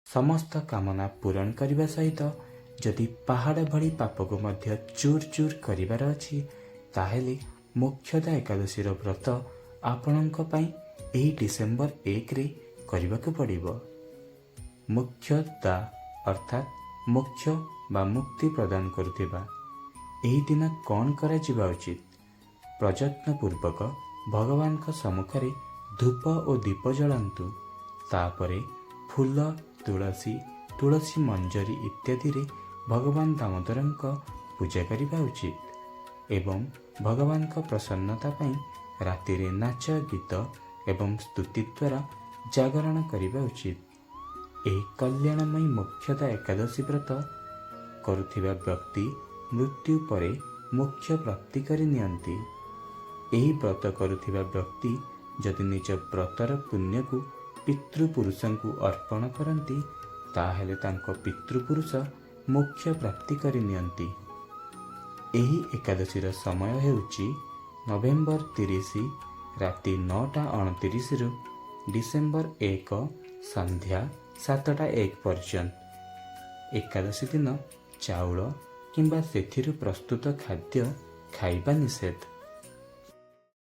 ସମସ୍ତ କାମନା ପୂରଣ କରିବା ସହିତ ଯଦି ପାହାଡ଼ ଭଳି ପାପକୁ ମଧ୍ୟ ଚୂର ଚୂର କରିବାର ଅଛି, ତାହେଲେ ମୋକ୍ଷଦା ଏକାଦଶୀର ବ୍ରତ ଆପଣଙ୍କ ପାଇଁ ଏହି ଡିସେମ୍ବର 1ରେ କରିବାକୁ ପଡ଼ିବ। ମୋକ୍ଷଦା ଅର୍ଥାତ୍ ମୋକ୍ଷ ବା ମୁକ୍ତି ପ୍ରଦାନ କରୁଥିବା। ଏହି ଦିନ କ'ଣ କରାଯିବା ଉଚିତ? ପ୍ରଯତ୍ନପୂର୍ବକ ଭଗବାନଙ୍କ ସମ୍ମୁଖରେ ଧୂପ ଓ ଦୀପ ଜଳାନ୍ତୁ। ତାପରେ ଫୁଲ, ତୁଳସୀ ମଞ୍ଜରୀ ଇତ୍ୟାଦିରେ ଭଗବାନ ଦାମୋଦରଙ୍କ ପୂଜା କରିବା ଉଚିତ ଏବଂ ଭଗବାନଙ୍କ ପ୍ରସନ୍ନତା ପାଇଁ ରାତିରେ ନାଚ, ଗୀତ ଏବଂ ସ୍ତୁତି ଦ୍ୱାରା ଜାଗରଣ କରିବା ଉଚିତ। ଏହି କଲ୍ୟାଣମୟୀ ମୋକ୍ଷଦା ଏକାଦଶୀ ବ୍ରତ କରୁଥିବା ବ୍ୟକ୍ତି ମୃତ୍ୟୁ ପରେ ମୋକ୍ଷ ପ୍ରାପ୍ତି କରି ନିଅନ୍ତି। ଏହି ବ୍ରତ କରୁଥିବା ବ୍ୟକ୍ତି ଯଦି ନିଜ ବ୍ରତର ପୁଣ୍ୟକୁ ପିତୃପୁରୁଷଙ୍କୁ ଅର୍ପଣ କରନ୍ତି, ତାହେଲେ ତାଙ୍କ ପିତୃପୁରୁଷ ମୋକ୍ଷ ପ୍ରାପ୍ତି କରି ନିଅନ୍ତି। ଏହି ଏକାଦଶୀର ସମୟ ହେଉଛି ନଭେମ୍ବର 30 ରାତି 9:29ରୁ ଡିସେମ୍ବର 1 ସନ୍ଧ୍ୟା 7:01 ପର୍ଯ୍ୟନ୍ତ। ଏକାଦଶୀ ଦିନ ଚାଉଳ କିମ୍ବା ସେଥିରୁ ପ୍ରସ୍ତୁତ ଖାଦ୍ୟ ଖାଇବା ନିଷେଧ।